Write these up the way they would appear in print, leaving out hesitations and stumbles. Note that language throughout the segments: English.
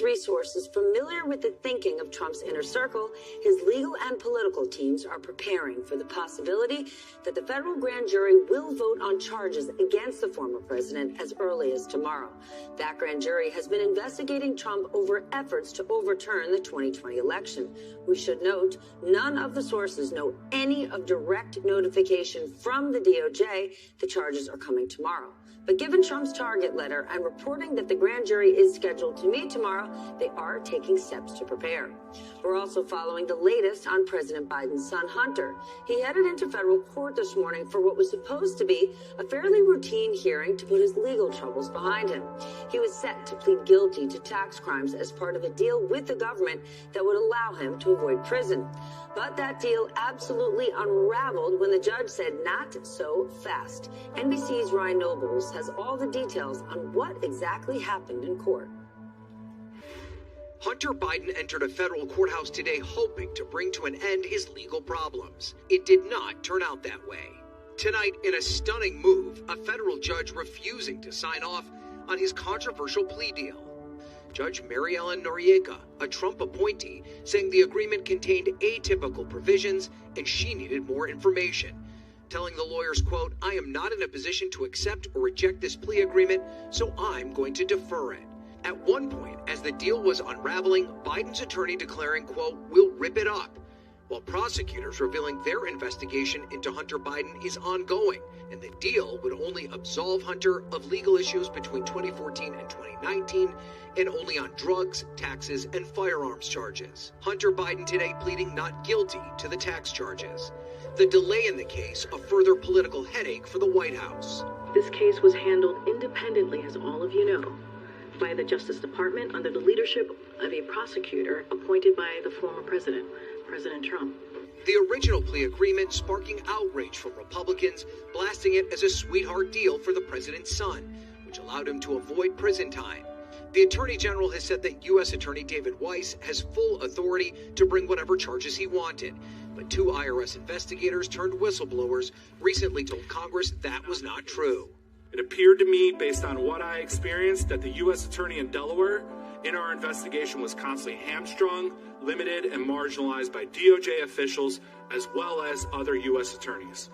three sources familiar with the thinking of Trump's inner circle, his legal and political teams are preparing for the possibility that the federal grand jury will vote on charges against the former president as early as tomorrow. That grand jury has been investigating Trump over efforts to overturn the 2020 election. We should note, none of the sources know any of direct notification from the DOJ the charges are coming tomorrow. But given Trump's target letter and reporting that the grand jury is scheduled to meet tomorrow, they are taking steps to prepare. We're also following the latest on President Biden's son, Hunter. He headed into federal court this morning for what was supposed to be a fairly routine hearing to put his legal troubles behind him. He was set to plead guilty to tax crimes as part of a deal with the government that would allow him to avoid prison. But that deal absolutely unraveled when the judge said not so fast. NBC's Ryan Nobles has all the details on what exactly happened in court. Hunter Biden entered a federal courthouse today hoping to bring to an end his legal problems. It did not turn out that way. Tonight, in a stunning move, a federal judge refusing to sign off on his controversial plea deal. Judge Mary Ellen Noriega, a Trump appointee, saying the agreement contained atypical provisions and she needed more information. Telling the lawyers, quote, "I am not in a position to accept or reject this plea agreement, so I'm going to defer it." At one point, as the deal was unraveling, Biden's attorney declaring, quote, "We'll rip it up," while prosecutors revealing their investigation into Hunter Biden is ongoing, and the deal would only absolve Hunter of legal issues between 2014 and 2019, and only on drugs, taxes, and firearms charges. Hunter Biden today pleading not guilty to the tax charges. The delay in the case, a further political headache for the White House. This case was handled independently, as all of you know, by the Justice Department under the leadership of a prosecutor appointed by the former president, President Trump. The original plea agreement sparking outrage from Republicans, blasting it as a sweetheart deal for the president's son, which allowed him to avoid prison time. The Attorney General has said that U.S. Attorney David Weiss has full authority to bring whatever charges he wanted. But two IRS investigators turned whistleblowers recently told Congress that was not true. It appeared to me, based on what I experienced, that the U.S. Attorney in Delaware in our investigation was constantly hamstrung, limited, and marginalized by DOJ officials as well as other U.S. attorneys.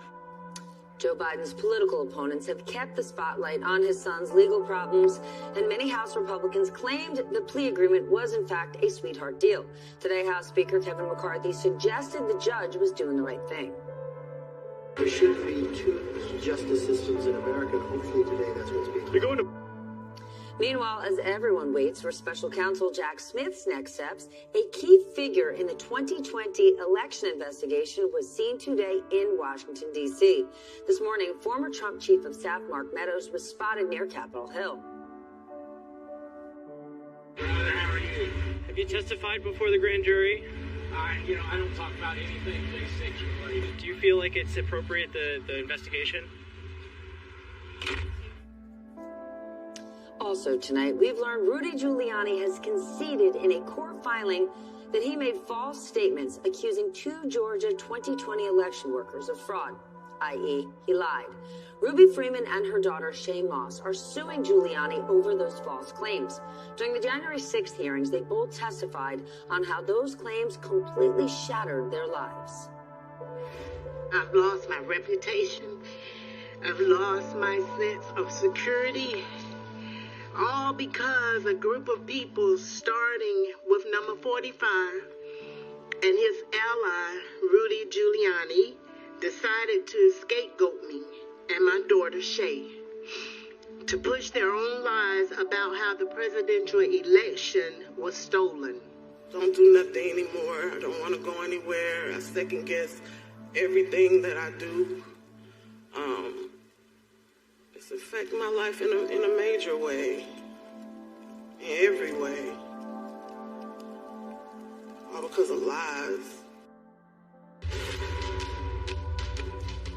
Joe Biden's political opponents have kept the spotlight on his son's legal problems, and many House Republicans claimed the plea agreement was in fact a sweetheart deal. Today, House Speaker Kevin McCarthy suggested the judge was doing the right thing. There should be two justice systems in America, and hopefully today that's what's being done. Meanwhile, as everyone waits for Special Counsel Jack Smith's next steps, a key figure in the 2020 election investigation was seen today in Washington, D.C. This morning, former Trump Chief of Staff Mark Meadows was spotted near Capitol Hill. How are you? Have you testified before the grand jury? I don't talk about anything J6 related. Do you feel like it's appropriate, the investigation? Also tonight, we've learned Rudy Giuliani has conceded in a court filing that he made false statements accusing two Georgia 2020 election workers of fraud, i.e., he lied. Ruby Freeman and her daughter, Shay Moss, are suing Giuliani over those false claims. During the January 6th hearings, they both testified on how those claims completely shattered their lives. I've lost my reputation. I've lost my sense of security. All because a group of people, starting with number 45 and his ally, Rudy Giuliani, decided to scapegoat me and my daughter, Shay, to push their own lies about how the presidential election was stolen. Don't do nothing anymore. I don't want to go anywhere. I second guess everything that I do. It's affecting my life in a major way. In every way. All because of lies.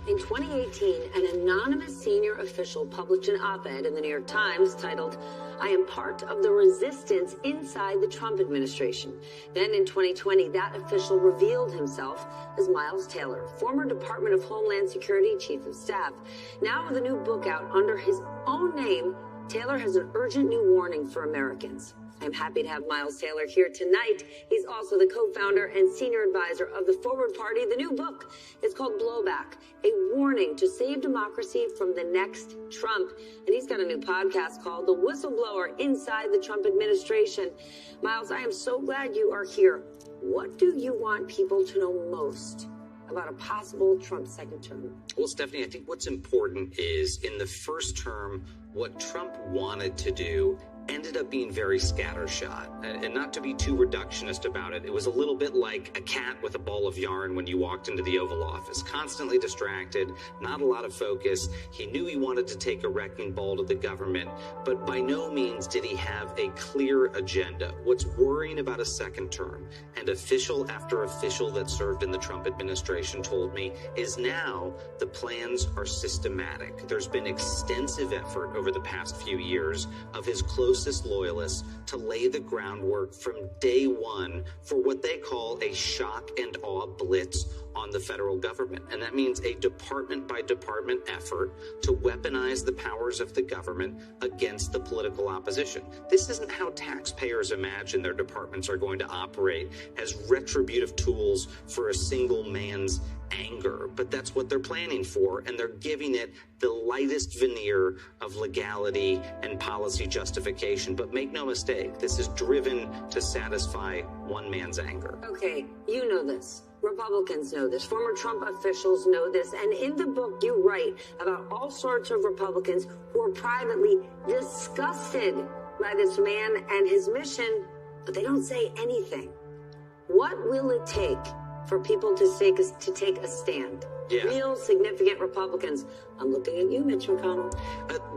In 2018, an anonymous senior official published an op-ed in the New York Times titled, "I am part of the resistance inside the Trump administration." Then in 2020, that official revealed himself as Miles Taylor, former Department of Homeland Security Chief of Staff. Now with a new book out under his own name, Taylor has an urgent new warning for Americans. I'm happy to have Miles Taylor here tonight. He's also the co-founder and senior advisor of the Forward Party. The new book is called Blowback, a warning to save democracy from the next Trump. And he's got a new podcast called The Whistleblower Inside the Trump Administration. Miles, I am so glad you are here. What do you want people to know most about a possible Trump second term? Well, Stephanie, I think what's important is in the first term, what Trump wanted to do ended up being very scattershot. And not to be too reductionist about it, it was a little bit like a cat with a ball of yarn when you walked into the Oval Office. Constantly distracted, not a lot of focus. He knew he wanted to take a wrecking ball to the government, but by no means did he have a clear agenda. What's worrying about a second term, and official after official that served in the Trump administration told me, is now the plans are systematic. There's been extensive effort over the past few years of his closest loyalists to lay the groundwork from day one for what they call a shock and awe blitz on the federal government. And that means a department by department effort to weaponize the powers of the government against the political opposition. This isn't how taxpayers imagine their departments are going to operate, as retributive tools for a single man's anger, but that's what they're planning for, and they're giving it the lightest veneer of legality and policy justification. But make no mistake, this is driven to satisfy one man's anger. Okay, you know this. Republicans know this. Former Trump officials know this. And in the book, you write about all sorts of Republicans who are privately disgusted by this man and his mission, but they don't say anything. What will it take for people to take a stand? Yeah. Real significant Republicans. I'm looking at you, Mitch McConnell.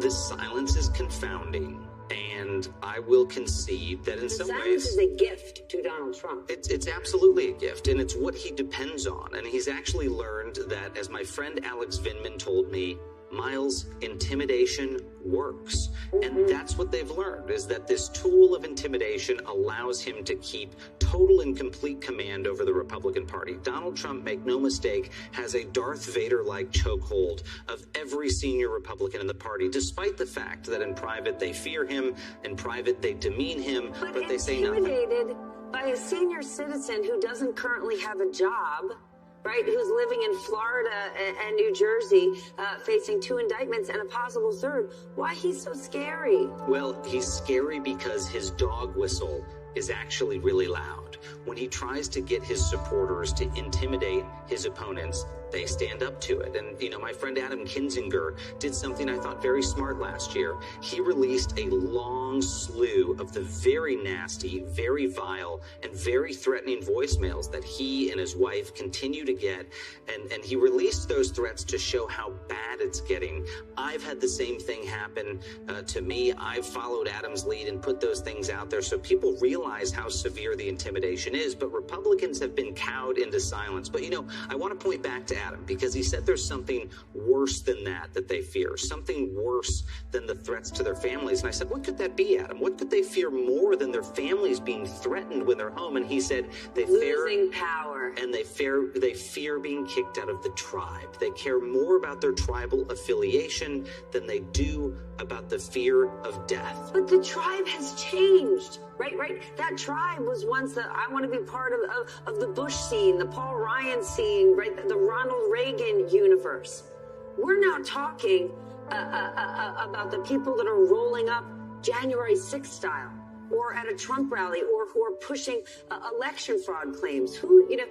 The silence is confounding, and I will concede that in some ways... Silence is a gift to Donald Trump. It's absolutely a gift, and it's what he depends on. And he's actually learned that, as my friend Alex Vindman told me, Miles, intimidation works. And that's what they've learned, is that this tool of intimidation allows him to keep total and complete command over the Republican Party. Donald Trump, make no mistake, has a Darth Vader-like chokehold of every senior Republican in the party, despite the fact that in private they fear him, in private they demean him, but they say nothing. Intimidated by a senior citizen who doesn't currently have a job, right, who's living in Florida and New Jersey, facing 2 indictments and a possible third. Why he's so scary? Well, he's scary because his dog whistle is actually really loud. When he tries to get his supporters to intimidate his opponents, they stand up to it. And, you know, my friend Adam Kinzinger did something I thought very smart last year. He released a long slew of the very nasty, very vile, and very threatening voicemails that he and his wife continue to get. And he released those threats to show how bad it's getting. I've had the same thing happen to me. I've followed Adam's lead and put those things out there so people realize how severe the intimidation is. But Republicans have been cowed into silence. But, you know, I want to point back to Adam, because he said there's something worse than that they fear, something worse than the threats to their families. And I said, what could that be, Adam? What could they fear more than their families being threatened when they're home? And he said they losing power, and they fear being kicked out of the tribe. They care more about their tribal affiliation than they do about the fear of death. But the tribe has changed, right? That tribe was once I want to be part of the Bush scene, the Paul Ryan scene, right? The Ronald Reagan universe. We're now talking about the people that are rolling up January 6th style, or at a Trump rally, or who are pushing election fraud claims. Who, you know,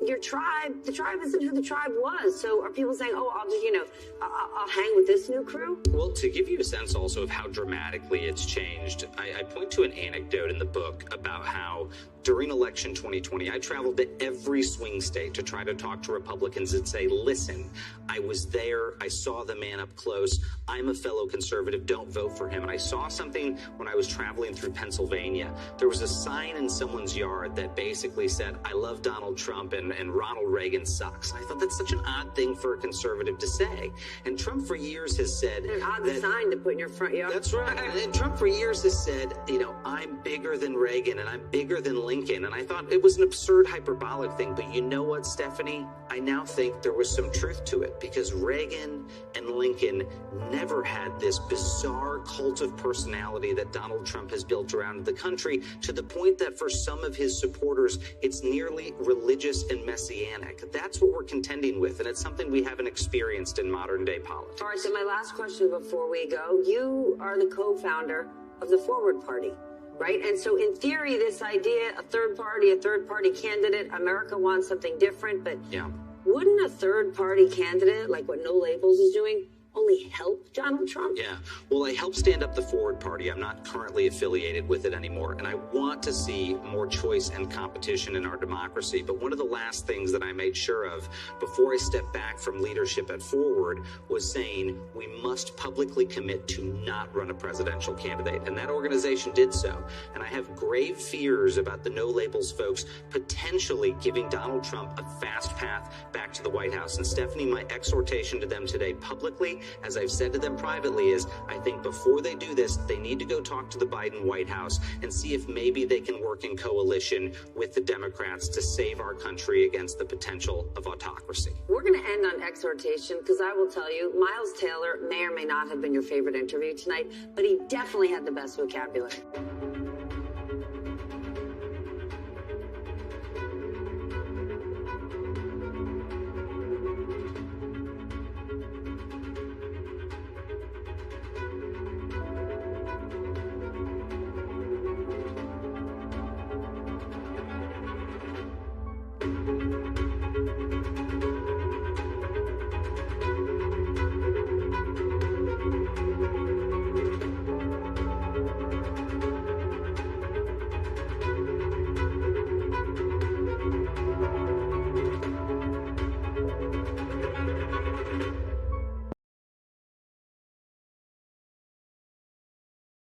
your tribe, the tribe isn't who the tribe was. So are people saying, oh, I'll hang with this new crew? Well, to give you a sense also of how dramatically it's changed, I point to an anecdote in the book about how during election 2020, I traveled to every swing state to try to talk to Republicans and say, listen, I was there. I saw the man up close. I'm a fellow conservative. Don't vote for him. And I saw something when I was traveling through Pennsylvania. There was a sign in someone's yard that basically said, I love Donald Trump and Ronald Reagan sucks. And I thought that's such an odd thing for a conservative to say. And Trump for years has said... An odd sign to put in your front yard. That's right. And Trump for years has said, you know, I'm bigger than Reagan and I'm bigger than Lincoln, and I thought it was an absurd hyperbolic thing, but you know what, Stephanie? I now think there was some truth to it, because Reagan and Lincoln never had this bizarre cult of personality that Donald Trump has built around the country, to the point that for some of his supporters, it's nearly religious and messianic. That's what we're contending with, and it's something we haven't experienced in modern day politics. All right, so my last question before we go. You are the co-founder of the Forward Party, right? And so in theory, this idea, a third party candidate, America wants something different, but yeah, wouldn't a third party candidate, like what No Labels is doing, only help Donald Trump? Yeah, well, I helped stand up the Forward Party. I'm not currently affiliated with it anymore, and I want to see more choice and competition in our democracy. But one of the last things that I made sure of before I stepped back from leadership at Forward was saying we must publicly commit to not run a presidential candidate, and that organization did so. And I have grave fears about the No Labels folks potentially giving Donald Trump a fast path back to the White House. And Stephanie, my exhortation to them today publicly, as I've said to them privately, is I think before they do this, they need to go talk to the Biden White House and see if maybe they can work in coalition with the Democrats to save our country against the potential of autocracy. We're going to end on exhortation, because I will tell you, Miles Taylor may or may not have been your favorite interview tonight, but he definitely had the best vocabulary.